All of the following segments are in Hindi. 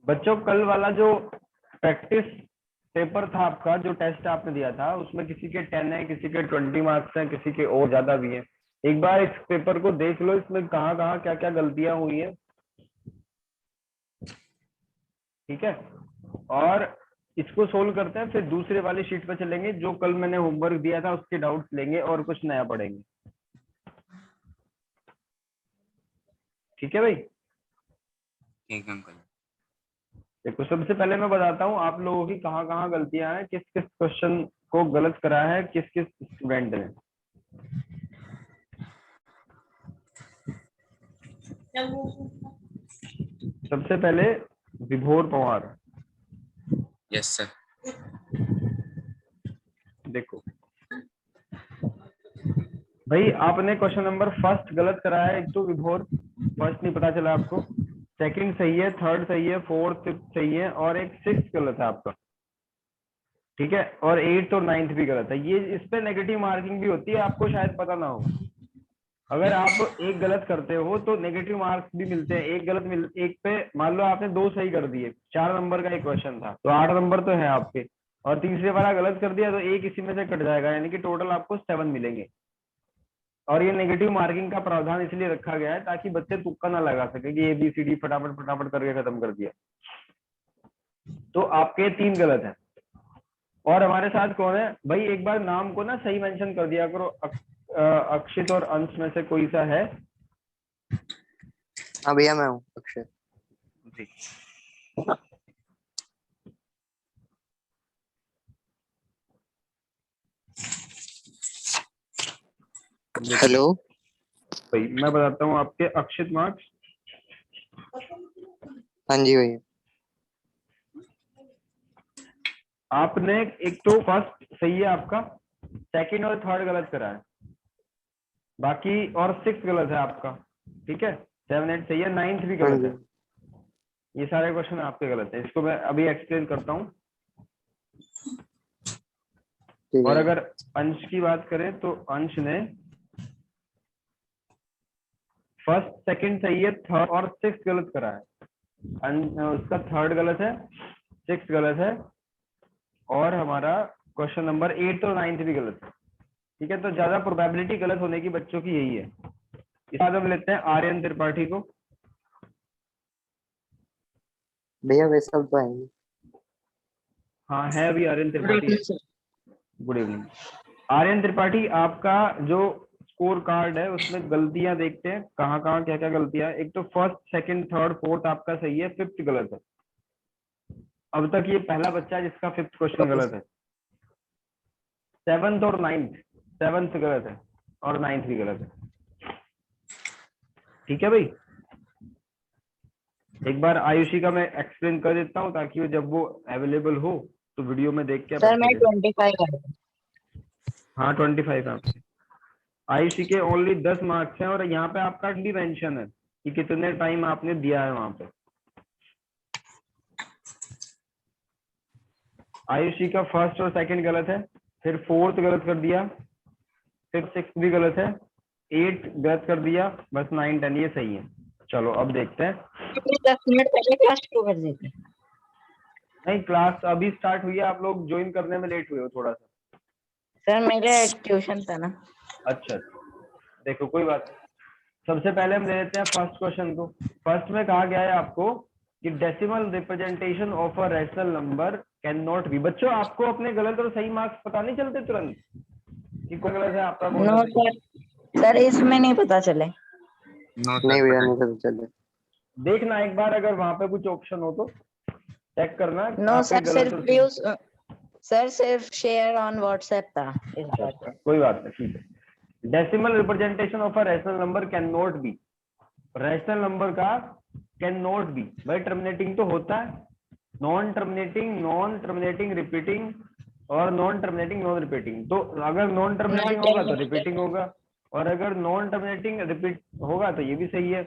बच्चों कल वाला जो प्रैक्टिस पेपर था आपका, जो टेस्ट आपने दिया था, उसमें किसी के 10 है, किसी के 20 मार्क्स हैं, किसी के और ज्यादा भी है। एक बार इस पेपर को देख लो, इसमें कहाँ कहाँ क्या क्या गलतियां हुई है, ठीक है। और इसको सोल्व करते हैं, फिर दूसरे वाली शीट पे चलेंगे, जो कल मैंने होमवर्क दिया था उसके डाउट्स लेंगे और कुछ नया पढ़ेंगे। ठीक है भाई। ठीक है अंकल। देखो सबसे पहले मैं बताता हूँ आप लोगों की कहाँ कहाँ गलतियां हैं, किस किस क्वेश्चन को गलत करा है किस किस स्टूडेंट ने। सबसे पहले विभोर पवार। Yes sir. देखो भाई, आपने क्वेश्चन नंबर फर्स्ट गलत करा है। एक तो विभोर, फर्स्ट नहीं पता चला आपको, सेकंड सही है, थर्ड सही है, फोर्थ फिफ्थ सही है, और एक सिक्स गलत है आपका, ठीक है। और एट्थ और नाइन्थ भी गलत है। ये इस पे नेगेटिव मार्किंग भी होती है, आपको शायद पता ना हो। अगर आप एक गलत करते हो तो नेगेटिव मार्क्स भी मिलते हैं। एक पे मान लो आपने दो सही कर दिए, 4 नंबर का एक क्वेश्चन था, तो 8 नंबर तो है आपके, और तीसरे वाला गलत कर दिया तो एक इसी में से कट जाएगा, यानी कि टोटल आपको 7 मिलेंगे। और ये नेगेटिव मार्किंग का प्रावधान इसलिए रखा गया है ताकि बच्चे तुक्का ना लगा सके कि ABCD फटाफट फटाफट करके खत्म कर दिया। तो आपके 3 गलत हैं। और हमारे साथ कौन है भाई, एक बार नाम को ना सही मेंशन कर दिया करो। अक्षित और अंश में से कोई सा है? हाँ भैया मैं हूँ अक्षय। जी। हेलो। भाई मैं बताता हूँ आपके अक्षित मार्क्स। हाँ जी भैया। आपने एक तो फर्स्ट सही है आपका, सेकंड और थर्ड गलत करा है, बाकी और सिक्स गलत है आपका, ठीक है। 7 8 सही है, नाइन्थ भी हाँ गलत जी है। ये सारे क्वेश्चन आपके गलत है। इसको मैं अभी एक्सप्लेन करता हूँ। ठीक और है। अगर अंश की बात करें तो अंश ने फर्स्ट सेकंड सही है, थर्ड और सिक्स गलत करा है। उसका थर्ड गलत है, सिक्स गलत है, और हमारा क्वेश्चन नंबर 8 और 9 भी गलत है, ठीक है। तो ज्यादा प्रोबेबिलिटी गलत होने की बच्चों की यही है। इसके बाद हम लेते हैं आर्यन त्रिपाठी को। भैया वे सब तो आएंगे। हाँ है अभी आर्यन त्रिपाठी। Good evening. आर्यन त्रिपाठी, आपका जो स्कोर कार्ड है उसमें गलतियां देखते हैं कहाँ कहाँ क्या क्या गलतियां। एक तो फर्स्ट सेकंड थर्ड फोर्थ आपका सही है, फिफ्थ गलत है। अब तक ये पहला बच्चा है जिसका फिफ्थ क्वेश्चन गलत है। सेवंथ और नाइन्थ, सेवंथ गलत है और नाइन्थ भी गलत है, ठीक है भाई। एक बार आयुषी का मैं एक्सप्लेन कर देता हूँ ताकि वो जब वो अवेलेबल हो तो वीडियो में देख के आप सर अच्छे मैं से। 25 आया। हाँ 25 आपके। आयुषी के ओनली 10 मार्क्स हैं, और यहाँ पे आपका भी मेंशन है कि कितने टाइम आपने दिया है वहां पे। आयुषी का फर्स्ट और सेकंड गलत है, फिर फोर्थ गलत कर दिया, फिर सिक्स भी गलत है, 8 गलत कर दिया, बस 9 10 ये सही है। चलो अब देखते हैं। आपने 10 मिनट पहले क्लास शुरू कर दी थी। नहीं, क्लास अभी स्टार्ट हुई है, आप लोग ज्वाइन करने में लेट हुए हो थोड़ा सा। सर मेरे ट्यूशन था ना। अच्छा देखो कोई बात नहीं। सबसे पहले हम ले लेते हैं फर्स्ट क्वेश्चन को। फर्स्ट में कहा गया है आपको कि decimal representation of a rational number can not be. बच्चों आपको अपने गलत और सही मार्क्स पता नहीं चलते तुरंत कि कौन गलत है आपका कौन सा नो सही? सर इसमें नहीं पता चले। नहीं भैया नहीं पता चले। देखना एक बार, अगर वहां पे कुछ ऑप्शन हो तो चेक करना नो आपके सर गलत और सिर्फ सही। व्यूज सर सिर्फ शेयर ऑन व्हाट्सएप था इस बार। अच्छा कोई बात नहीं, ठीक है। Decimal representation of a rational number can not be. Rational number का कैन नॉट बी भाई टर्मिनेटिंग तो होता है, non terminating, non terminating repeating, और नॉन टर्मिनेटिंग नॉन रिपीटिंग। तो अगर नॉन टर्मिनेटिंग होगा तो रिपीटिंग होगा, और अगर नॉन टर्मिनेटिंग रिपीट होगा तो ये भी सही है।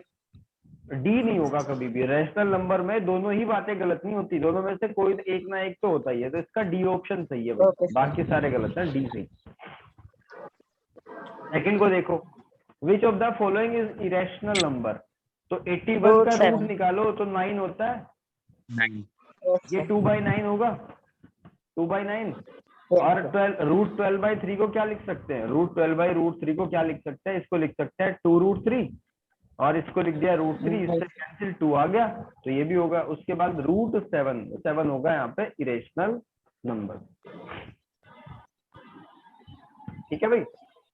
डी नहीं होगा कभी भी। रैशनल नंबर में दोनों ही बातें गलत नहीं होती, दोनों में से कोई एक ना एक तो होता ही है। तो इसका डी ऑप्शन सही है भाई, ओके सर। बाकी सारे गलत है, डी सही। सेकंड को देखो, which of the following is irrational number. तो 81 का रूट 7 निकालो तो 9 होता है, 9. Yes, ये sir. 2/9 होगा, 2/9। Yes, और sir. 12 √12/3 को क्या लिख सकते हैं, √12/√3 को क्या लिख सकते हैं, इसको लिख सकते हैं 2√3, और इसको लिख दिया √3, इससे कैंसिल 2 आ गया, तो ये भी होगा। उसके बाद √7 होगा यहाँ पे इरेशनल नंबर। ठीक है भाई,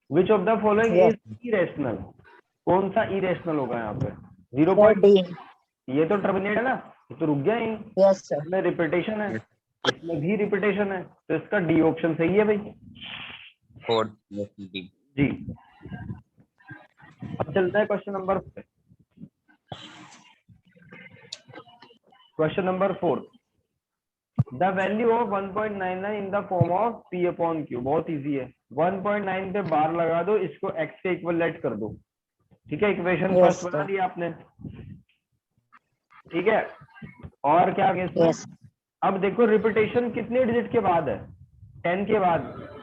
which of the following Yes. Is irrational, कौन सा इरेशनल होगा यहाँ पे, 0. Sir, D. ये तो टर्मिनेट है ना, ये तो रुक गया ही, Yes, sir. इसमें रिपीटेशन है, Yes. इसमें भी रिपीटेशन है, तो इसका डी ऑप्शन सही है भाई 4. Yes, D. जी। अब चलता है question number 4। The value of 1.99 in the form of P/Q, बहुत इजी है। 1.9 पे बार लगा दो, इसको x के इक्वल लेट कर दो। ठीक है, इक्वेशन Yes, फर्स्ट बना sir. दिया आपने। ठीक है, और क्या आगे इसमें? Yes. अब देखो रिपीटेशन कितने डिजिट के बाद है, 10 के बाद,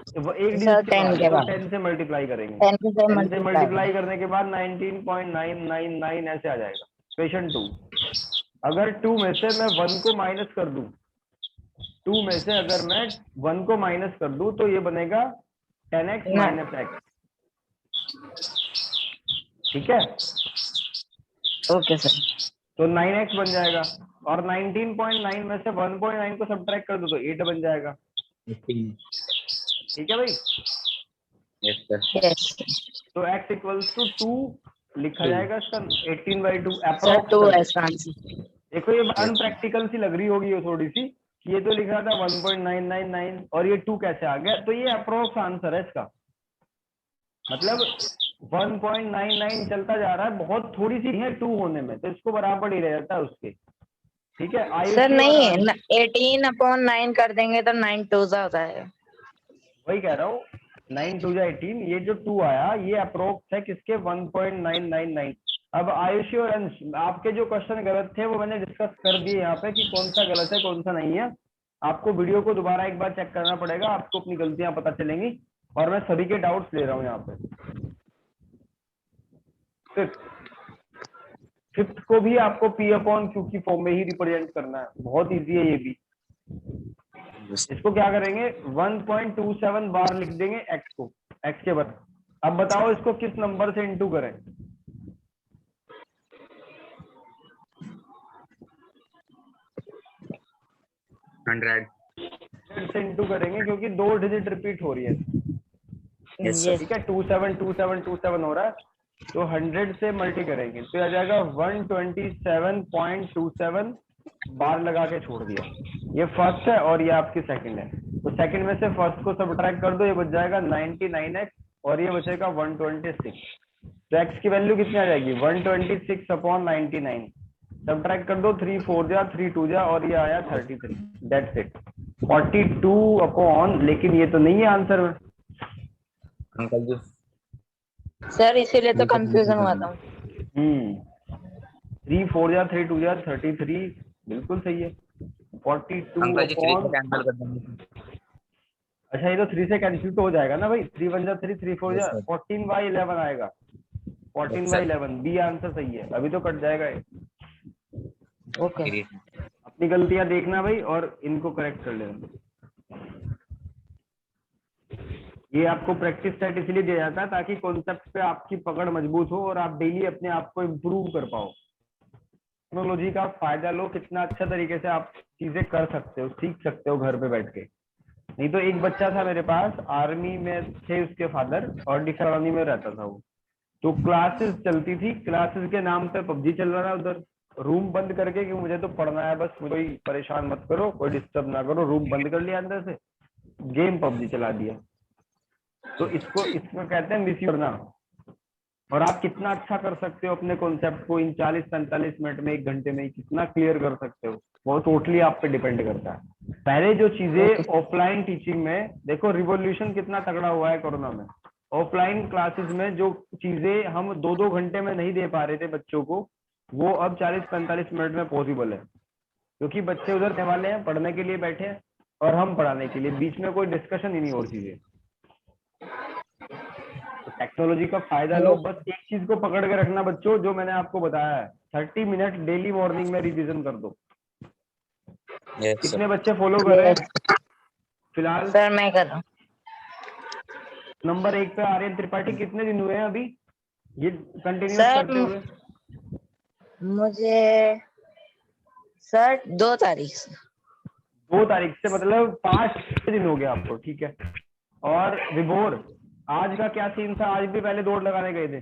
एक Sir, डिजिट के 10 बाद, के तो बाद. 10 से मल्टीप्लाई करेंगे, 10 से 10 से multiply. मल्टीप्लाई करने के बाद 19.999 ऐसे आ जाएगा। क्वेश्चन 2, अगर 2 में से मैं 1 को माइनस कर दूं, 2 में से अगर मैं 1 को माइनस कर दूं, तो ये बनेगा 10x No. - x। ठीक है, Okay, sir. तो 9x बन जाएगा, और 19.9 में से 1.9 को सब्ट्रैक्ट कर दो तो 8 बन जाएगा। 15. ठीक है भाई, Yes, sir. Yes. तो x = 2 लिखा जाएगा इसका 18/2 Sir, अप्रोक्स 2 कर। as answer. देखो ये अनप्रैक्टिकल सी लग रही होगी ये थोड़ी सी, ये तो लिखा था 1.999 और ये 2 कैसे आ गया, तो ये अप्रोक्स आंसर है इसका, मतलब 1.99 चलता जा रहा है, बहुत थोड़ी सी है 2 होने में, तो इसको बराबर ही रह जाता है उसके। ठीक है, Sir, आयुषी और नहीं 18/9 कर देंगे तो 9 2 हो जाएगा. वही कह रहा हूँ, 9 2 जा 18, ये जो 2 आया ये अप्रोक्स है किसके, 1.999। अब आयुषी और अंश, आपके जो क्वेश्चन गलत थे वो मैंने डिस्कस कर दिए यहाँ पे कि कौन सा गलत है कौन सा नहीं है। आपको वीडियो को दोबारा एक बार चेक करना पड़ेगा, आपको अपनी गलतियां पता चलेंगी, और मैं सभी के डाउट्स ले रहा हूँ यहाँ पे। फिफ्थ को भी आपको P/Q की फॉर्म में ही रिप्रेजेंट करना है, बहुत इजी है ये भी। Yes. इसको क्या करेंगे, 1.27 बार लिख देंगे x को, x के बाद। अब बताओ इसको किस नंबर से इंटू करें, 100. से इंटू करेंगे क्योंकि 2 डिजिट रिपीट हो रही है। Yes, sir. ठीक है, 272727 हो रहा है, तो 100 से मल्टी करेंगे तो आ जाएगा 127.27 बार लगा के छोड़ दिया। ये फर्स्ट है और ये आपकी सेकंड है, तो सेकंड में से फर्स्ट को सब्ट्रैक्ट कर दो, ये बच जाएगा 99x और ये बचेगा 126। तो x की वैल्यू कितनी आ जाएगी, 126/99। सब्ट्रैक्ट कर दो, 3 4 जा 3 2 जा, और ये आया 33। दैट्स इट, 42 लेकिन ये तो नहीं है आंसर में। अंकल जी. Sir, इसीलिए तो कंफ्यूजन हुआ था. 3 4 जा 3 2 जा 33, बिल्कुल सही है। 42 अंकल जी 3 से अपॉन, कैंसिल कर देंगे. अच्छा ये तो 3 से कैंसिल तो हो जाएगा ना भाई, 3 1 जा 3 3 4 Yes, जा sir. 14/11 आएगा, Yes, 14/11 बी आंसर सही है। अभी तो कट जाएगा ये। Okay. Great. अपनी गलतियां देखना भाई और इनको करेक्ट कर लेना। ये आपको प्रैक्टिस सेट इसलिए दिया जाता है ताकि कॉन्सेप्ट पे आपकी पकड़ मजबूत हो और आप डेली अपने आप को इम्प्रूव कर पाओ। टेक्नोलॉजी का फायदा लो, कितना अच्छा तरीके से आप चीजें कर सकते हो, सीख सकते हो घर पे बैठ के। नहीं तो एक बच्चा था मेरे पास, आर्मी में थे उसके फादर और डिफेंस में रहता था वो, तो क्लासेस चलती थी, क्लासेस के नाम पे पबजी चल रहा है उधर, रूम बंद करके कि मुझे तो पढ़ना है बस, कोई परेशान मत करो, कोई डिस्टर्ब ना करो, रूम बंद कर लिया अंदर से, गेम पबजी चला दिया। तो इसको कहते हैं मिसयूज करना। और आप कितना अच्छा कर सकते हो अपने कॉन्सेप्ट को इन 40-45 मिनट में, 1 घंटे में कितना क्लियर कर सकते हो, वो टोटली आप पे डिपेंड करता है। पहले जो चीजें ऑफलाइन टीचिंग में, देखो रिवॉल्यूशन कितना तगड़ा हुआ है कोरोना में। ऑफलाइन क्लासेस में जो चीजें हम 2-2 घंटे में नहीं दे पा रहे थे बच्चों को, वो अब 40-45 मिनट में पॉसिबल है, क्योंकि बच्चे उधर रहने वाले हैं, पढ़ने के लिए बैठे हैं और हम पढ़ाने के लिए, बीच में कोई डिस्कशन ही नहीं और चीजें। तो टेक्नोलॉजी का फायदा लो, बस एक चीज को पकड़ के रखना बच्चों, जो मैंने आपको बताया है, 30 मिनट डेली मॉर्निंग में रिवीजन कर दो। Yes, sir. कितने बच्चे फॉलो कर रहे हैं Yes. फिलहाल? सर मैं कर रहा हूँ। नंबर 1 पे आर्यन त्रिपाठी, कितने दिन हुए हैं अभी ये कंटिन्यूस सर करते हुए? मुझे सर 2 तारीख से। 2 तारीख से, मतलब 5 दिन हो गया आपको, ठीक है। और विभोर, आज का क्या सीन था? आज भी पहले दौड़ लगाने गए थे?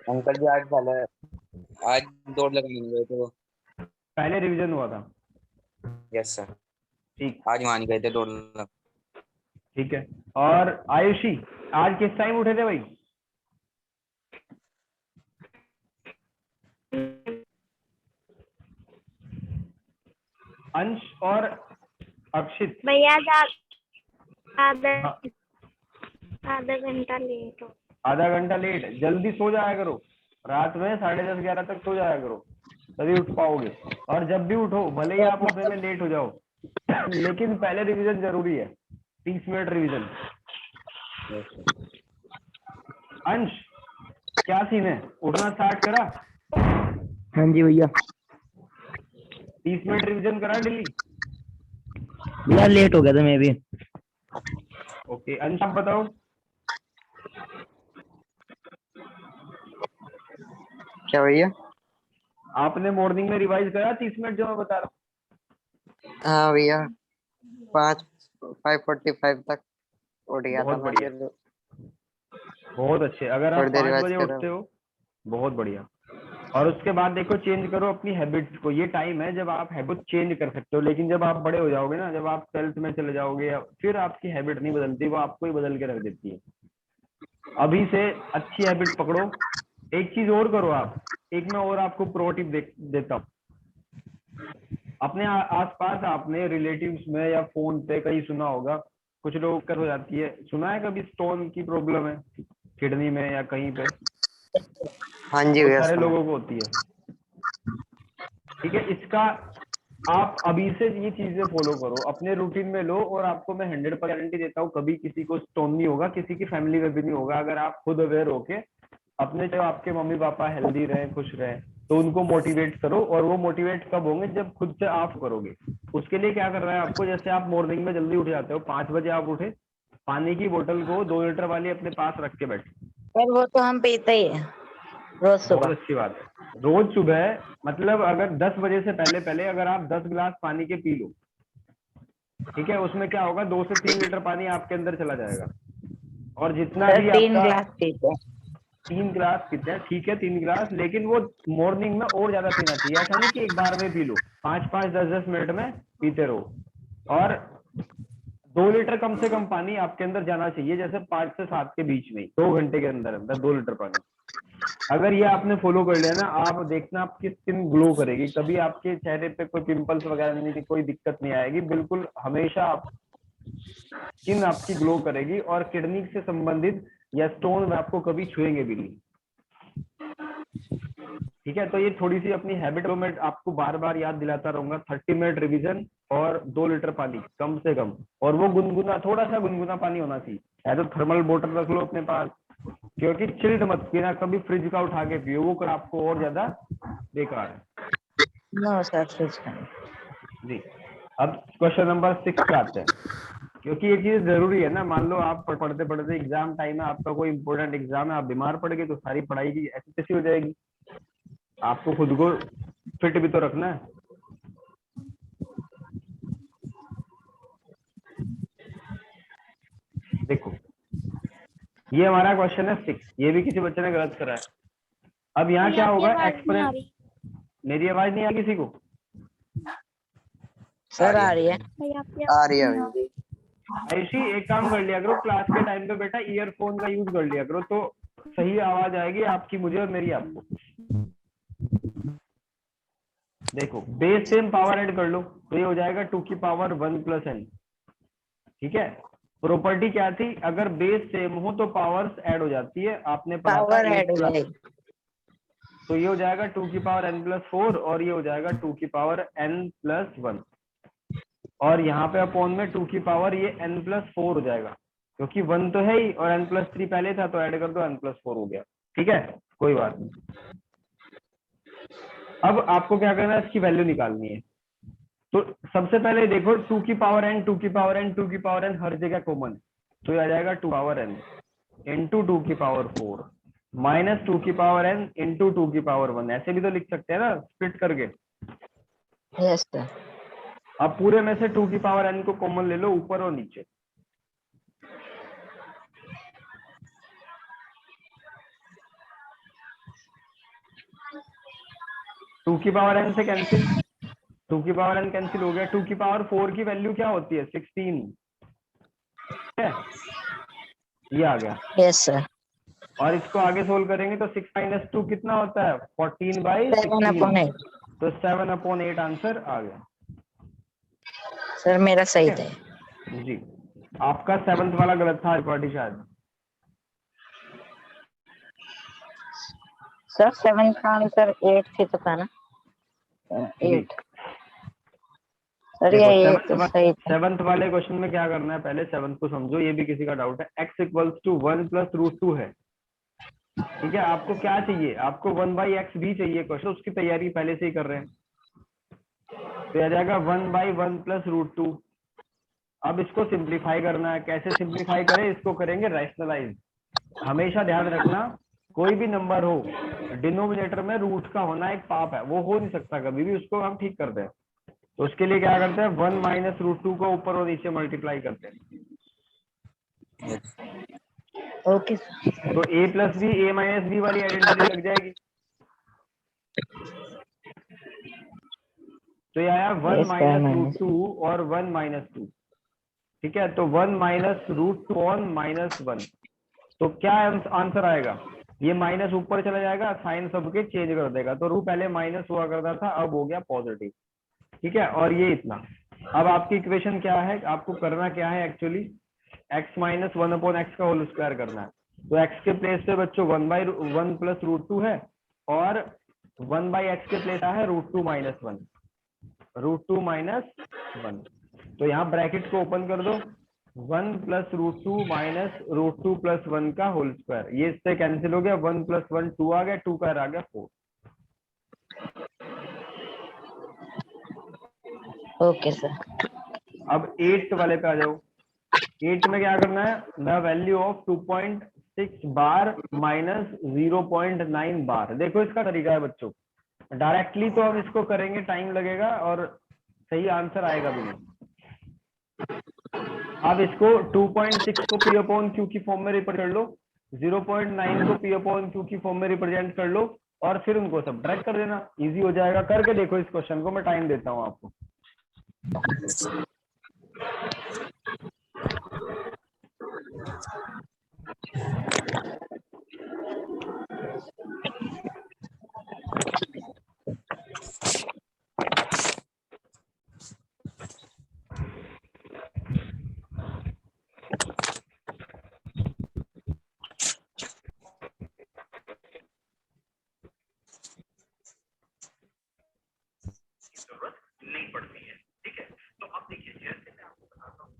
अंकल जी आज दौड़ लगाने गए थे वो। पहले रिवीजन हुआ था? यस सर, ठीक, आज वहां नहीं गए थे दौड़ लगा। ठीक है। और आयुषी, आज किस टाइम उठे थे भाई? अंश और अक्षित, भैया आधा हाँ, आधा घंटा लेट हो। आधा घंटा लेट? जल्दी सो जाया करो, रात में 10:30-11 तक सो जाया करो, तभी उठ पाओगे। और जब भी उठो, भले ही आप उठने में लेट हो जाओ, लेकिन पहले रिवीजन जरूरी है, 30 मिनट रिवीजन। अंश, क्या सीन है, उठना स्टार्ट करा? हाँ जी भैया। 30 मिनट रिवीजन करा डेली? भैया लेट हो गया था मैं भी। ओके, अंश आप बताओ। क्या भैया? आपने मॉर्निंग में रिवाइज करा 30 मिनट जो मैं बता रहा हूँ? हाँ भैया, 5:45 तक उठ गया था बहुत मैं, बढ़िया, फिर बहुत अच्छे। अगर आप थोड़ी देर 5 रिवाइज बजे करा। उठते हो, बहुत बढ़िया। और उसके बाद देखो, चेंज करो अपनी हैबिट्स को। ये टाइम है जब आप हैबिट चेंज कर सकते हो, लेकिन जब आप बड़े हो जाओगे ना, जब आप 12th में चले जाओगे, या फिर आपकी हैबिट नहीं बदलती, वो आपको ही बदल के रख देती है। अभी से अच्छी हैबिट पकड़ो। एक चीज और करो आप, एक मैं और आपको प्रो टिप देता हूँ। अपने आसपास आपने रिलेटिव्स में या फोन पे कहीं सुना होगा, कुछ लोग कर हो जाती है, सुना है कभी स्टोन की प्रॉब्लम है किडनी में या कहीं पे? हाँ जी बहुत भैया, सारे सुना। लोगों को होती है, ठीक है। इसका आप अभी से ये चीजें फॉलो करो, अपने रूटीन में लो, और आपको मैं 100% गारंटी देता हूँ, कभी किसी को स्टोन नहीं होगा, किसी की फैमिली में भी नहीं होगा, अगर आप खुद अवेयर होके अपने, जो आपके मम्मी पापा हेल्दी रहे, खुश रहे, तो उनको मोटिवेट करो। और वो मोटिवेट कब होंगे? जब खुद से आप करोगे। उसके लिए क्या करना है आपको? जैसे आप मॉर्निंग में जल्दी उठ जाते हो, 5 बजे आप उठे, पानी की बोतल को 2 लीटर वाली अपने पास रख के बैठे। पर वो तो हम पीते ही है रोज बहुत सुबह। अच्छी बात है। रोज सुबह, मतलब अगर 10 बजे से पहले पहले अगर आप 10 गिलास पानी के पी लो, ठीक है, उसमें क्या होगा, 2 से 3 लीटर पानी आपके अंदर चला जाएगा। और जितना सर भी 3 आपका, गिलास पीते हैं। 3 गिलास पीते हैं, ठीक है, 3 गिलास, लेकिन वो मॉर्निंग में और ज्यादा पीना चाहिए। ऐसा नहीं कि एक बार में पी लो, 5-5, 10-10 मिनट में पीते रहो। और 2 लीटर कम से कम पानी आपके अंदर जाना चाहिए, जैसे 5 से 7 के बीच में, 2 घंटे के अंदर अंदर 2 लीटर पानी। अगर ये आपने फॉलो कर लिया ना, आप देखना आपकी स्किन ग्लो करेगी, कभी आपके चेहरे पे कोई पिंपल्स वगैरह नहीं, कोई दिक्कत नहीं आएगी, बिल्कुल हमेशा स्किन आपकी ग्लो करेगी। और किडनी से संबंधित या स्टोन में आपको कभी छुएंगे भी नहीं, ठीक है। तो ये थोड़ी सी अपनी हैबिट में आपको बार बार याद दिलाता रहूंगा, 30 मिनट रिवीजन और 2 लीटर पानी कम से कम। और वो गुनगुना, थोड़ा सा गुनगुना पानी होना चाहिए, या तो थर्मल बोतल रख लो अपने पास, क्योंकि चिल्ड मत पीना, कभी फ्रिज का उठा के पियो, वो आपको और ज्यादा बेकार है। नो सर फ्रिज का जी, अब क्वेश्चन नंबर 6 पे आते हैं, क्योंकि ये चीज जरूरी है ना। मान लो आप पढ़ते पढ़ते, एग्जाम टाइम है आपका, कोई इंपॉर्टेंट एग्जाम है, आप बीमार पड़ गए, तो सारी पढ़ाई की ऐसी तैसी हो जाएगी। आपको खुद को फिट भी तो रखना है। देखो, ये हमारा क्वेश्चन है 6, ये भी किसी बच्चे ने गलत करा है। अब यहाँ क्या आपकी होगा, आवाज नहीं आ एक्सपोनेंट। रही। मेरी आवाज नहीं आ किसी को? सर आ रही है। भैया आपकी आ आवाज रही है नहीं आ भैया। ऐसी एक काम कर लिया करो, क्लास के टाइम पे बेटा ईयरफोन का यूज कर लिया करो, तो सही आवाज आएगी आपकी मुझे और मेरी आपको। देखो, बेस सेम पावर ऐड कर लो, तो ये हो जाएगा 2 की पावर 1 + n, ठीक है। प्रॉपर्टी क्या थी, अगर बेस सेम हो तो पावर्स ऐड हो जाती है, आपने पढ़ा था पावर 8 ऐड हो क्लास। जाएगी। तो ये हो जाएगा 2 की पावर n+4, और ये हो जाएगा 2 की पावर n+1, और यहाँ पे अपॉन में 2 की पावर ये n+4 हो जाएगा, क्योंकि 1 तो है ही और n+3 पहले था, तो ऐड कर दो, n+4 हो गया, ठीक है, कोई बात नहीं। अब आपको क्या करना है, इसकी वैल्यू निकालनी है। तो सबसे पहले देखो 2 की पावर n 2 की पावर n 2 की पावर n हर जगह कॉमन, तो ये आ जाएगा 2 पावर n इंटू 2 की पावर 4 माइनस 2 की पावर n इंटू 2 की पावर 1। ऐसे भी तो लिख सकते हैं ना स्प्लिट करके। Yes, sir. अब पूरे में से 2 की पावर n को कॉमन ले लो ऊपर और नीचे। टू की पावर n से कैंसिल, 2 की पावर n कैंसिल हो गया। 2 की पावर 4 की वैल्यू क्या होती है 16, ठीक है, ये आ गया। Yes, sir. और इसको आगे सोल्व करेंगे तो 6 माइनस 2 कितना होता है 14/16, 7/8. तो 7/8 आंसर आ गया। सर मेरा सही ठीक था। है जी, आपका 7th वाला गलत था रिकॉर्डिंग शायद। सर 7 का आंसर 8 ही तो था ना? जी 8। सर देखो ये तो सही था। 7th वाले क्वेश्चन में क्या करना है, पहले 7th को समझो, ये भी किसी का डाउट है। x equals to 1 plus root 2 है, ठीक है। आपको क्या चाहिए, आपको 1/x भी चाहिए क्वेश्चन, उसकी तैयारी पहले से ही कर रहे हैं। तो आ जाएगा 1/1 प्लस रूट 2। अब इसको सिंप्लीफाई करना है, कैसे सिंप्लीफाई करें, इसको करेंगे रैशनलाइज। हमेशा ध्यान रखना कोई भी नंबर हो डिनोमिनेटर में रूट का होना एक पाप है, वो हो नहीं सकता कभी भी, उसको हम ठीक करते हैं। तो उसके लिए क्या करते हैं 1 माइनस रूट 2 को ऊपर और नीचे मल्टीप्लाई करते हैं। Okay sir. तो a plus b a minus b वाली आइडेंटिटी लग जाएगी। तो ये आया 1 माइनस रूट 2 और 1 माइनस 2, ठीक है। तो 1 माइनस रूट 2 ऑन माइनस 1, तो क्या आंसर आएगा, ये माइनस ऊपर चला जाएगा, साइन सबके चेंज कर देगा। तो रूट पहले माइनस हुआ करता था, अब हो गया पॉजिटिव, ठीक है। और ये इतना, अब आपकी इक्वेशन क्या है, आपको करना क्या है एक्चुअली, x माइनस 1/x का होल स्क्वायर करना है। तो x के प्लेस पे बच्चों 1/1 प्लस रूट 2 है, और 1/x के प्लेस है रूट 2 माइनस 1, रूट 2 माइनस 1। तो यहाँ ब्रैकेट को ओपन कर दो, 1 plus root 2 minus root 2 plus 1 का होल स्क्वायर, ये इससे कैंसिल हो गया, 1 प्लस 1 2 आ गया, 2 का आ गया 4। Okay sir. अब 8 वाले पे आ जाओ। 8 में क्या करना है, the value of 2.6 bar minus 0.9 बार। देखो इसका तरीका है बच्चों, डायरेक्टली तो हम इसको करेंगे टाइम लगेगा और सही आंसर आएगा भी नहीं। अब इसको 2.6 को p अपॉन q की फॉर्म में रिप्रेजेंट कर लो, 0.9 को p अपॉन q की फॉर्म में रिप्रेजेंट कर लो, और फिर उनको सब्ट्रैक्ट कर देना, इजी हो जाएगा। करके देखो इस क्वेश्चन को, मैं टाइम देता हूँ आपको। नहीं पड़ती है, ठीक है। तो अब देखिए जैसे मैं आपको बताता हूँ,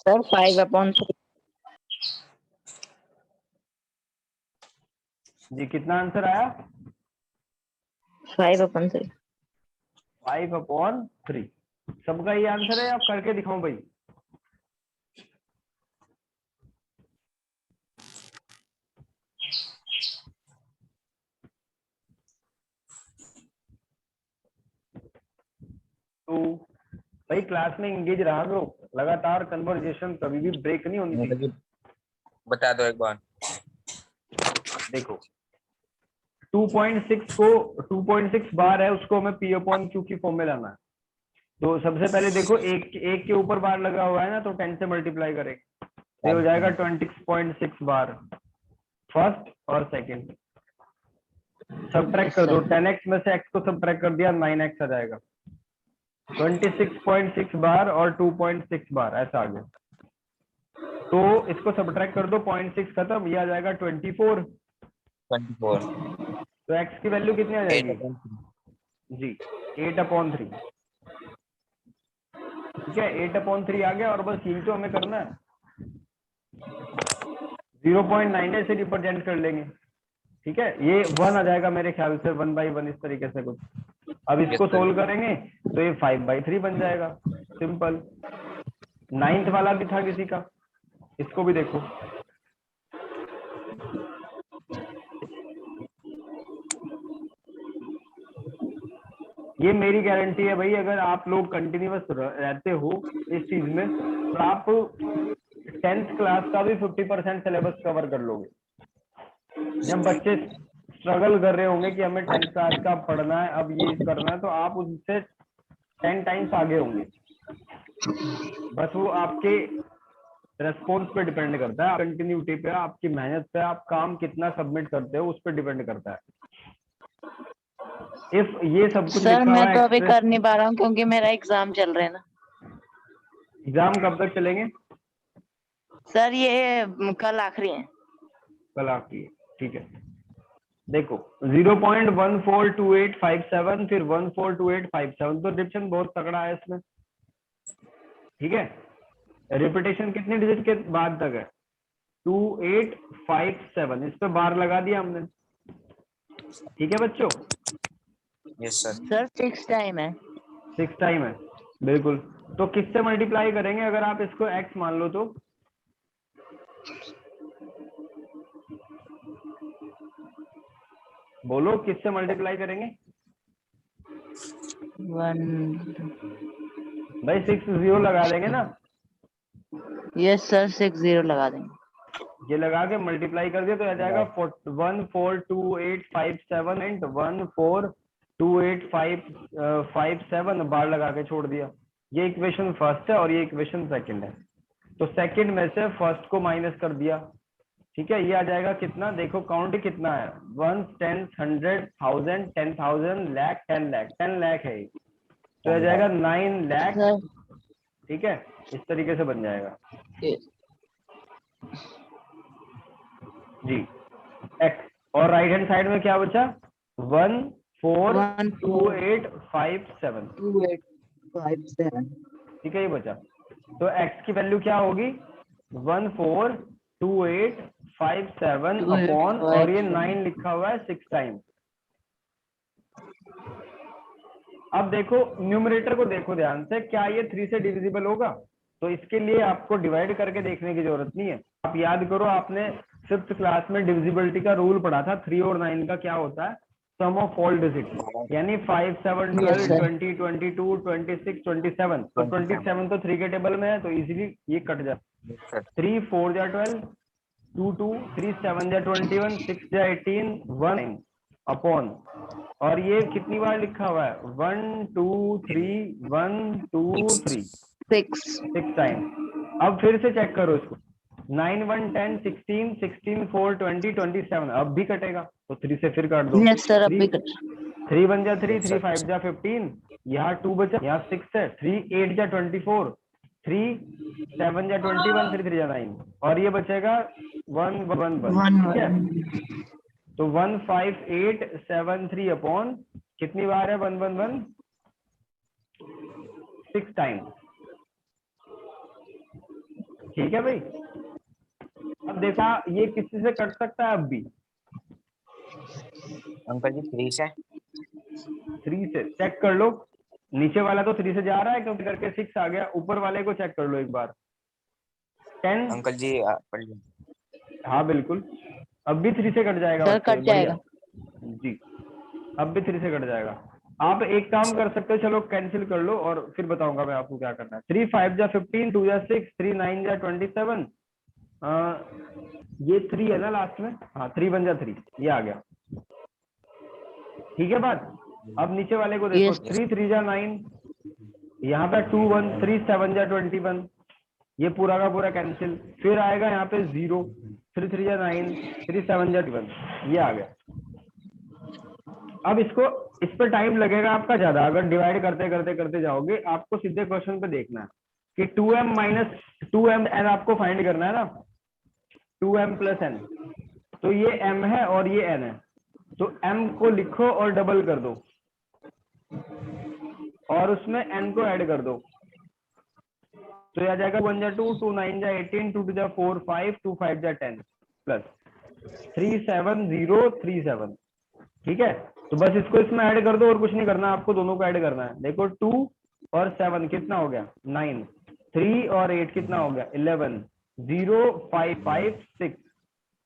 सर 5/3। जी कितना आंसर आया, 5/3। 5/3। सबका ये आंसर है, आप करके दिखाओ भाई। 2। भाई क्लास में एंगेज रहा करो, लगातार कन्वर्जेशन कभी भी ब्रेक नहीं होनी अंकल चाहिए। जी बता दो एक बार। देखो 2.6 को 2.6 बार है, उसको हमें P अपॉन Q की फॉर्म में लाना है। तो सबसे पहले देखो एक एक के ऊपर बार लगा हुआ है ना, तो 10 से मल्टीप्लाई करेंगे तो ये हो जाएगा 26.6 बार फर्स्ट और सेकंड। सब्ट्रैक्ट कर दो, 10x में से x को सब्ट्रैक्ट कर दिया 9x आ जाएगा। 26.6 बार और 2.6 बार ऐसा आ गया। तो इसको सब्ट्रैक्ट कर दो, 0.6 खत्म, ये आ जाएगा 24। 24 तो x की वैल्यू कितनी आ जाएगी 8/3। जी 8/3। ठीक है 8/3 आ गया, और बस यही तो हमें करना है। 0.9 से रिप्रेजेंट कर लेंगे। ठीक है ये 1 आ जाएगा मेरे ख्याल से, 1/1 इस तरीके से कुछ। अब इसको Yes, sir. सोल्व करेंगे तो ये 5/3 बन जाएगा, सिंपल। 9th वाला भी था किसी का, इसको भी देखो। ये मेरी गारंटी है भाई, अगर आप लोग कंटिन्यूअस रहते हो इस चीज में तो आप 10th क्लास का भी 50% सिलेबस कवर कर लोगे। जब बच्चे स्ट्रगल कर रहे होंगे कि हमें 10th क्लास का पढ़ना है, अब ये करना है, तो आप उनसे 10 टाइम्स आगे होंगे। बस वो आपके रेस्पॉन्स पे डिपेंड करता है, कंटिन्यूटी पे, आपकी मेहनत पे, आप काम कितना सबमिट करते हो उस पर डिपेंड करता है। इफ ये सब कुछ सर लिखा मैं हुआ तो है अभी कर नहीं पा रहा हूँ क्योंकि मेरा एग्जाम चल रहा है ना। एग्जाम कब तक चलेंगे? सर ये कल आखिरी है। कल आपकी, ठीक है। देखो 0.142857 फिर 142857, तो डिविजन बहुत तगड़ा है इसमें। ठीक है रिपीटेशन कितने डिजिट के बाद तक है? 2857, इस पे बार लगा दिया हमने। ठीक है बच्चों, यस सर। सर 6 टाइम है। 6 टाइम है बिल्कुल। तो किससे मल्टीप्लाई करेंगे अगर आप इसको x मान लो तो? बोलो किससे मल्टीप्लाई करेंगे? 1 भाई 6 0 लगा देंगे ना, यस सर 6 0 लगा देंगे। ये लगा के मल्टीप्लाई कर दिया तो आ जाएगा 142857 एंड 142857 बार लगा के छोड़ दिया। ये इक्वेशन फर्स्ट है और ये इक्वेशन सेकंड है। तो सेकंड में से फर्स्ट को माइनस कर दिया। ठीक है ये आ जाएगा कितना, देखो काउंट कितना है, 1 10 100 1000 10,000 लाख 10 लाख 10 लाख है, तो आ जाएगा 9 लाख। सर ठीक है इस तरीके से बन जाएगा जी x। और राइट हैंड साइड में क्या बचा? 142857। 2857। ठीक है ये बचा। तो x की वैल्यू क्या होगी? 142857 अपॉन, और ये 9 लिखा हुआ है 6 टाइम। अब देखो न्यूमरेटर को देखो ध्यान से, क्या ये 3 से डिविजिबल होगा? तो इसके लिए आपको डिवाइड करके देखने की जरूरत नहीं है। आप याद करो आपने 5th क्लास में डिविजिबिलिटी का रूल पढ़ा था, 3 और 9 का क्या होता है, सम ऑफ ऑल डिजिट, यानी 5 7 12 20 22 26 27। तो 27 तो 3 के टेबल में है तो इजीली ये कट जाता है। 3 4 जा 12, 2 2 3 7 जा 21, 6 जा 18, 1 अपॉन, और ये कितनी बार लिखा हुआ है? 1 2 3 1 2 3 6 टाइम। अब फिर से चेक करो इसको, 9 1 10 16 16 4 20 27, अब भी कटेगा तो 3 से फिर काट दो। यस सर अब भी कट। 3 1 जा 3, 3 5 जा 15, यहाँ 2 बचा, यहाँ 6 है, 3 8 जा 24, 3 7 जा 21, 3 3 जा 9, और ये बचेगा 1 1 1। ठीक है तो 15873 अपॉन कितनी बार है? 1 1 1 6 टाइम। ठीक है भाई, अब देखा ये किसी से कट सकता है? अब भी अंकल जी 3 से 3 से चेक कर लो, नीचे वाला तो 3 से जा रहा है क्योंकि करके 6 आ गया, ऊपर वाले को चेक कर लो एक बार। 10 अंकल जी पढ़ लो। हाँ बिल्कुल, अब भी 3 से कट जाएगा सर बच्चों, कट जाएगा। जी अब भी 3 से कट जाएगा। आप एक काम कर सकते हो, चलो कैंसिल कर लो और फिर बताऊंगा मैं आपको क्या करना है। 3 5 जा 15, 2 जा 6, 3 9 जा 27, ये 3 है ना लास्ट में, हाँ 3 1 जा 3, ये आ गया। ठीक है बात। अब नीचे वाले को देखो, Yes. 3 3 जा 9, यहाँ पे 2 1, 3 7 जा 21, ये पूरा का पूरा कैंसिल। फिर आएगा यहाँ पे 0, 3 3 जा 9, 3 7 जा 21, ये आ गया। अब इसको, इस पर टाइम लगेगा आपका ज्यादा, अगर डिवाइड करते करते करते जाओगे। आपको सीधे क्वेश्चन पे देखना है कि 2m माइनस 2m n आपको फाइंड करना है ना, 2m प्लस n। तो ये m है और ये n है, तो m को लिखो और डबल कर दो और उसमें n को ऐड कर दो, तो ये आ जाएगा 1 जा 2, 2 9 जा 18, 2 2 जा 4 5, 2 5 जा 10 प्लस 3 7 0 3 7। ठीक है, तो बस इसको इसमें ऐड कर दो और कुछ नहीं करना आपको, दोनों को ऐड करना है। देखो 2 और 7 कितना हो गया 9, 3 और 8 कितना हो गया 11, 0 5 5 6।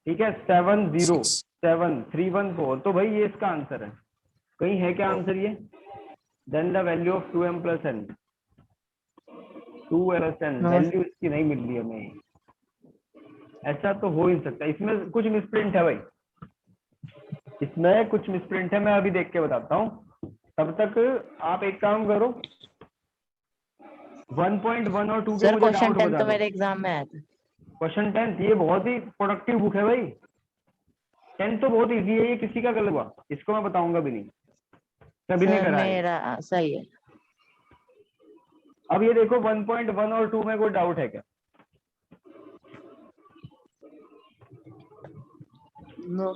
ठीक है, 7 0 7 3 1 4। तो भाई ये इसका आंसर है। कहीं है क्या आंसर ये? Then the value of 2m plus n, 2m plus n value इसकी नहीं मिल रही हमें। ऐसा तो हो ही नहीं सकता, इसमें कुछ मिसप्रिंट है भाई, इसमें कुछ मिसप्रिंट है, मैं अभी देख के बताता हूँ। तब तक आप एक काम करो, 1.1 और 2 के सर मुझे क्वेश्चन डाउट 10 बता तो दो। मेरे एग्जाम में आया था। क्वेश्चन 10 ये बहुत ही प्रोडक्टिव बुक है भाई, 10 तो बहुत इजी है, ये किसी का गलत हुआ, इसको मैं बताऊंगा भी नहीं, कभी नहीं सर कराया। मेरा सही है। अब ये देखो 1.1 और 2 में कोई डाउट है क्या? नो।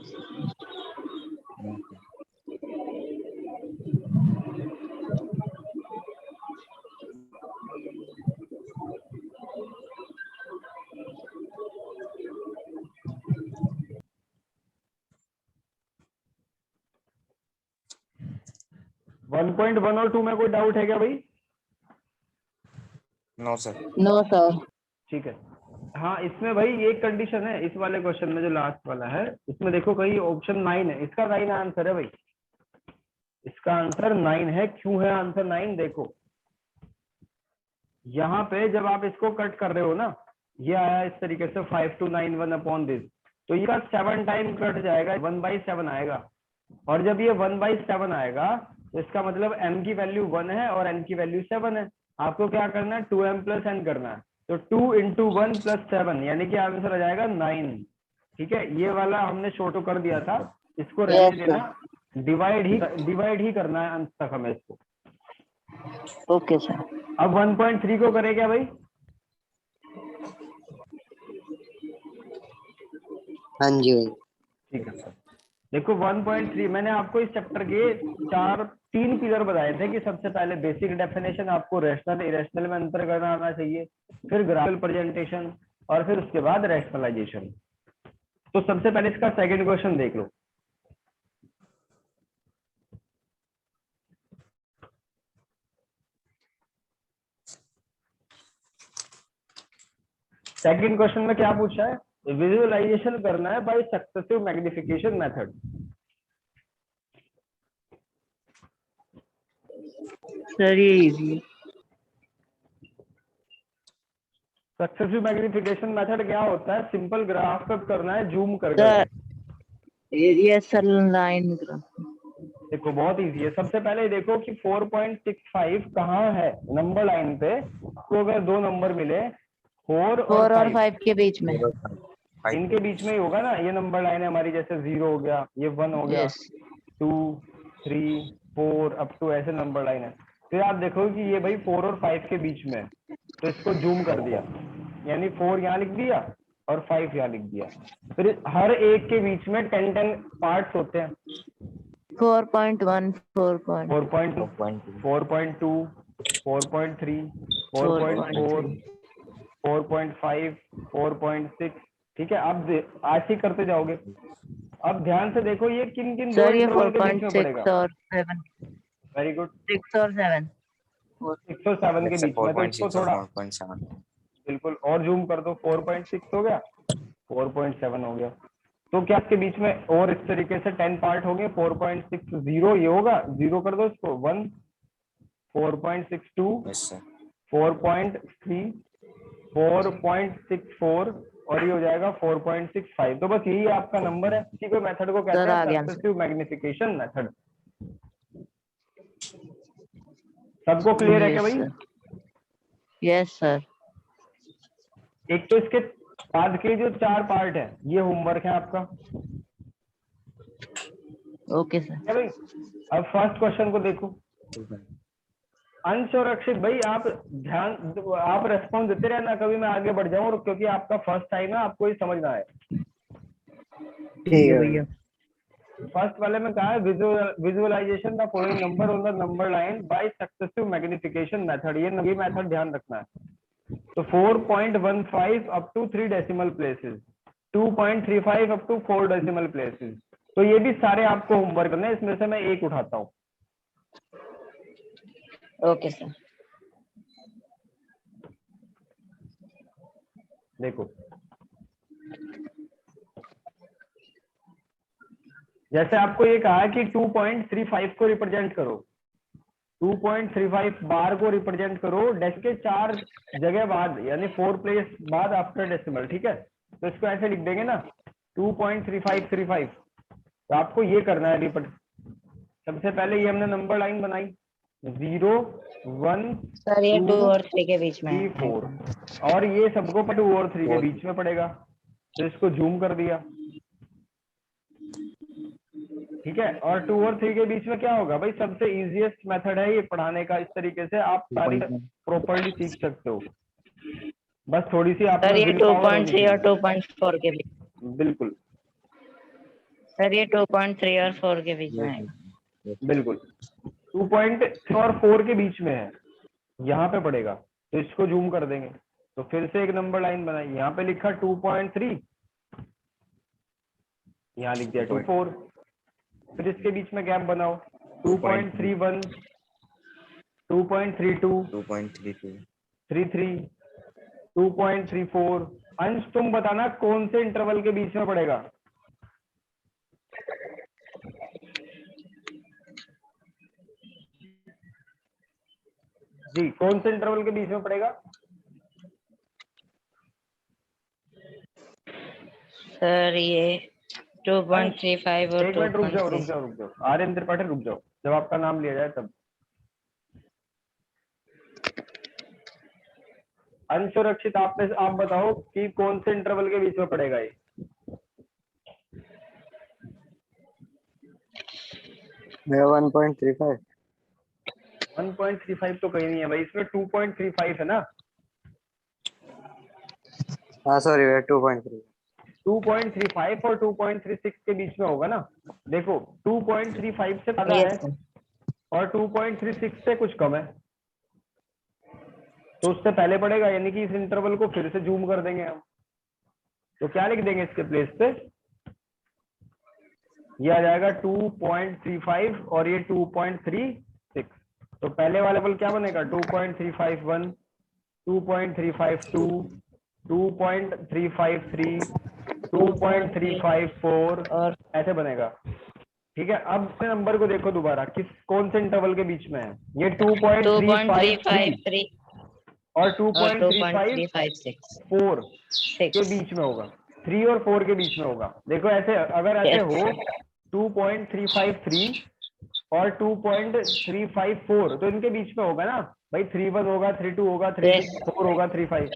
1.1 और 2 में कोई डाउट है क्या भाई? No sir. No sir. ठीक है, हाँ इसमें भाई एक कंडीशन है, इस वाले क्वेश्चन में जो लास्ट वाला है, इसमें देखो कहीं ऑप्शन 9 है, इसका 9 आंसर है भाई, इसका आंसर 9 है। क्यों है आंसर 9? देखो यहाँ पे जब आप इसको कट कर रहे हो ना, ये आया इस तरीके से 5 to 9 1 अपॉन दिस, तो ये 7 टाइम कट जाएगा, 1/7 आएगा। और जब ये 1/7 आएगा तो इसका मतलब m की वैल्यू 1 है और n की वैल्यू 7 है। आपको क्या करना है, 2m प्लस n करना है, तो 2 into 1 प्लस 7 यानी कि आंसर आ जाएगा 9। ठीक है, ये वाला हमने शो तो कर दिया था, इसको रहने देना, डिवाइड ही करना है अंत तक हमें इसको। Okay sir. अब 1.3 को करें क्या भाई? हाँ जी भाई। ठीक है, देखो 1.3 मैंने आपको इस चैप्टर के 3 पिलर बताए थे कि सबसे पहले बेसिक डेफिनेशन, आपको रैशनल इरेशनल में अंतर करना आना चाहिए, फिर ग्राफिकल प्रेजेंटेशन और फिर उसके बाद रैशनलाइजेशन। तो सबसे पहले इसका सेकंड क्वेश्चन देख लो। सेकंड क्वेश्चन में क्या पूछा है? विजुअलाइजेशन करना है by successive magnification method. Sir ये इजी। सक्सेसिव मैग्निफिकेशन मेथड क्या होता है? सिंपल ग्राफ कब करना है, जूम कर sir area sir line graph. देखो बहुत इजी है। सबसे पहले देखो कि 4.65 कहाँ है नंबर लाइन पे। आपको अगर दो नंबर मिले 4 और 5 के बीच में, इनके बीच में ही होगा ना, ये नंबर लाइन है हमारी, जैसे 0 हो गया, ये 1 हो गया, यस 2 3 4 अप टू ऐसे नंबर लाइन है। फिर आप देखो कि ये भाई 4 और 5 के बीच में है, तो इसको जूम कर दिया, यानी 4 यहाँ लिख दिया और 5 यहाँ लिख दिया। फिर हर एक के बीच में 10 पार्ट्स होते हैं, 4.1 4.2 4.2 4.3 4.4 4.5 4.6। ठीक है, अब ऐसे ही करते जाओगे। अब ध्यान से देखो ये किन किन दो सर ये इंटरवल के बीच में 4.6 पड़ेगा। और 7 वेरी गुड, 6 और 7 6 और 7 के बीच में, तो इसको 4.6 और थोड़ा 4.7। बिल्कुल और जूम कर दो। 4.6 हो गया, 4.7 हो गया। तो क्या इसके बीच में और इस तरीके से 10 पार्ट होंगे? 4.60 ये होगा, 0 कर दो इसको, 1, 4.62, यस सर 4.3, 4.64 और ये हो जाएगा 4.65। तो बस यही आपका नंबर है। इसी को मेथड को कहते सर, आ हैं गया सक्सेसिव मैग्निफिकेशन मेथड। सबको क्लियर है क्या भाई? Yes sir. एक तो इसके बाद के जो 4 पार्ट है ये होमवर्क है आपका। Okay sir. क्या भाई? अब फर्स्ट क्वेश्चन को देखो। अंश और अक्षित भाई आप ध्यान, आप रेस्पॉन्स देते रहना, कभी मैं आगे बढ़ जाऊं, और क्योंकि आपका फर्स्ट टाइम है आपको ही समझना है। ठीक है भैया। फर्स्ट वाले में कहा है visualization the following number on the number line by successive magnification method. ये मेथड ध्यान रखना है। तो 4.15 up to 3 decimal places, 2.35 up to 4 decimal places. तो ये भी सारे आपको होमवर्क करने हैं, इसमें से मैं एक उठाता हूँ। Okay sir. देखो, जैसे आपको ये कहा कि 2.35 को रिप्रेजेंट करो, 2.35 बार को रिप्रेजेंट करो डेस के 4 जगह बाद, यानी 4 प्लेस बाद आफ्टर डेसिमल। ठीक है, तो इसको ऐसे लिख देंगे ना, 2.3535। तो आपको ये करना है रिप्रेजेंट। सबसे पहले ये हमने नंबर लाइन बनाई, 0, 1, सर ये 2 2, और 3 के बीच में 3, है। 4, और ये सबको 2 और 3 के बीच में पड़ेगा। तो इसको जूम कर दिया। ठीक है, और 2 और 3 के बीच में क्या होगा भाई? सबसे इजीएस्ट मेथड है ये पढ़ाने का। इस तरीके से आप सारी प्रॉपर्ली सीख सकते हो। बस थोड़ी सी आप सर में ये विल पावर होनी 2.3 और चाहिए। 2.4 के बीच। बिल्कुल सर ये 2.3 और 4 के बीच में है। बिल्कुल 2.3 और 4 के बीच में है, यहाँ पे पड़ेगा। तो इसको जूम कर देंगे। तो फिर से एक नंबर लाइन बनाई, यहाँ पे लिखा 2.3, यहाँ लिख दिया 2.4। फिर इसके बीच में गैप बनाओ, 2.31, 2.32, 2.32 33, 2.34। अंश तुम बताना कौन से इंटरवल के बीच में पड़ेगा? जी, कौन से इंटरवल के बीच में पड़ेगा? सर ये 2.35 और एक मिनट रुक जाओ, 2.3। आर्यन त्रिपाठी रुक जाओ, जब आपका नाम लिया जाए तब। अंश और अक्षित आप बताओ कि कौन से इंटरवल के बीच में पड़ेगा ये? मेरा 1.35। 1.35 तो कहीं नहीं है भाई, इसमें 2.35 है ना। हाँ सॉरी, 2.3। 2.35 और 2.36 के बीच में होगा ना। देखो 2.35 से ज्यादा है यस सर। और 2.36 से कुछ कम है, तो उससे पहले पड़ेगा, यानी कि इस इंटरवल को फिर से जूम कर देंगे हम। तो क्या लिख देंगे इसके प्लेस पे? ये आ जाएगा 2.35 और ये 2.36। तो पहले वाले पल क्या बनेगा? 2.351, 2.352, 2.353, 2.354 और ऐसे बनेगा। ठीक है, अब से नंबर को देखो दोबारा, किस कौन से इंटरवल के बीच में है? ये 2.353 2.353 और और 2.354 के 2.356 बीच में होगा, 3 और 4 के बीच में होगा। देखो ऐसे, अगर ऐसे हो 2.353 और 2.354 तो इनके बीच में होगा ना भाई। 31 होगा, 32 होगा, 34 होगा, 35।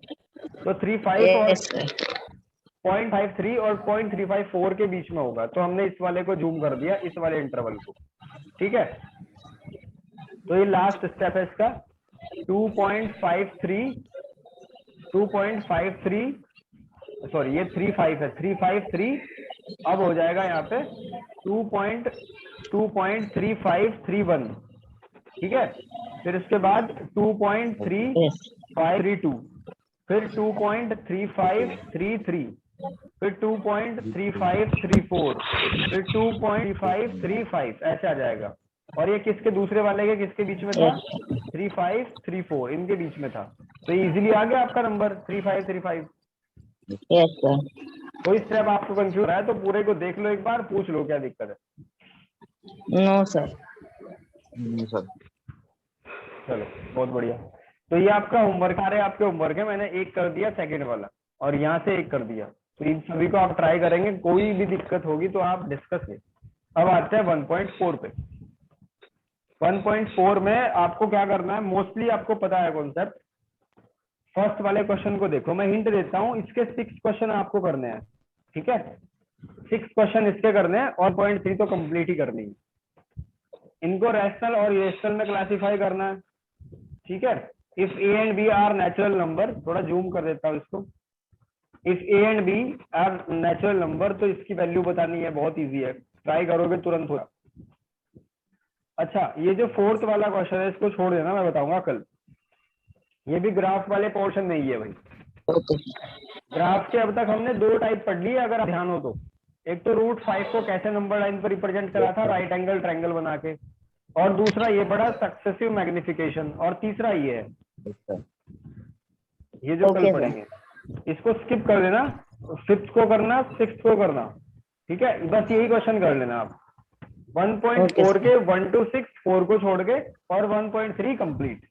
तो 35 और यस सर। 0.53 और 0.354 के बीच में होगा। तो हमने इस वाले को जूम कर दिया, इस वाले इंटरवल को। ठीक है, तो ये लास्ट स्टेप है इसका। 2.53 सॉरी ये 35 है, 353। अब हो जाएगा यहाँ पे 2.3531। ठीक है, फिर इसके बाद 2.3532, फिर 2.3533, फिर 2.3534, फिर 2.3535, ऐसे आ जाएगा। और ये किसके दूसरे वाले के किसके बीच में था? 3534, इनके बीच में था। तो इजीली आ गया आपका नंबर 3535। Yes sir. कोई स्टेप आपको कंफ्यूज रहा है तो पूरे को देख लो एक बार, पूछ लो क्या दिक्कत है। No, sir. सर चलो बहुत बढ़िया। तो ये आपका होमवर्क आ रहा है, आपके होमवर्क है, मैंने एक कर दिया सेकंड वाला और यहाँ से एक कर दिया, तो इन सभी को आप ट्राई करेंगे, कोई भी दिक्कत होगी तो आप डिस्कस करें। अब आते हैं 1.4 पे। 1.4 में आपको क्या करना है, मोस्टली आपको पता है कॉन्सेप्ट। फर्स्ट वाले क्वेश्चन को देखो, मैं हिंट देता हूँ, इसके 6 क्वेश्चन आपको करने हैं, ठीक है? 6 क्वेश्चन इसके करने हैं और 0.3 तो कंप्लीट ही करनी है। इनको रैशनल और इरेशनल में क्लासिफाई करना है, ठीक है? If a and b are natural number, थोड़ा जूम कर देता हूँ इसको। If a and b are natural number, तो इसकी वैल्यू बतानी है, बहुत इजी है, ट्राई करोगे तुरंत होगा। अच्छा, ये जो फोर्थ वाला क्वेश्चन है इसको छोड़ देना, मैं बताऊंगा कल। ये भी ग्राफ वाले पोर्शन में ही है भाई। Okay. ग्राफ के अब तक हमने 2 टाइप पढ़ लिए, अगर आप ध्यान हो तो। एक तो √5 को कैसे नंबर लाइन पर रिप्रेजेंट करा था, राइट एंगल ट्रायंगल बना के, और दूसरा ये पढ़ा सक्सेसिव मैग्निफिकेशन, और तीसरा ये है, ये जो Okay, कल sir. पढ़ेंगे। इसको स्किप कर देना, 5th को करना, 6th को करना, ठीक है? बस यही क्वेश्चन कर लेना आप। 1.4 के 1 to 6 4 को छोड़ के, और 1.3 कंप्लीट।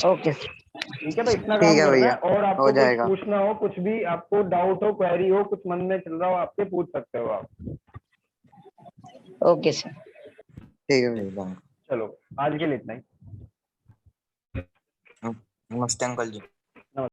Okay, sir. ठीक है भाई, इतना ठीक काम है करना भैया, है। और आपको हो कुछ जाएगा। पूछना हो, कुछ भी आपको डाउट हो, क्वेरी हो, कुछ मन में चल रहा हो आपके, पूछ सकते हो आप। Okay, sir. ठीक है भैया। चलो आज के लिए इतना ही। नमस्ते अंकल जी।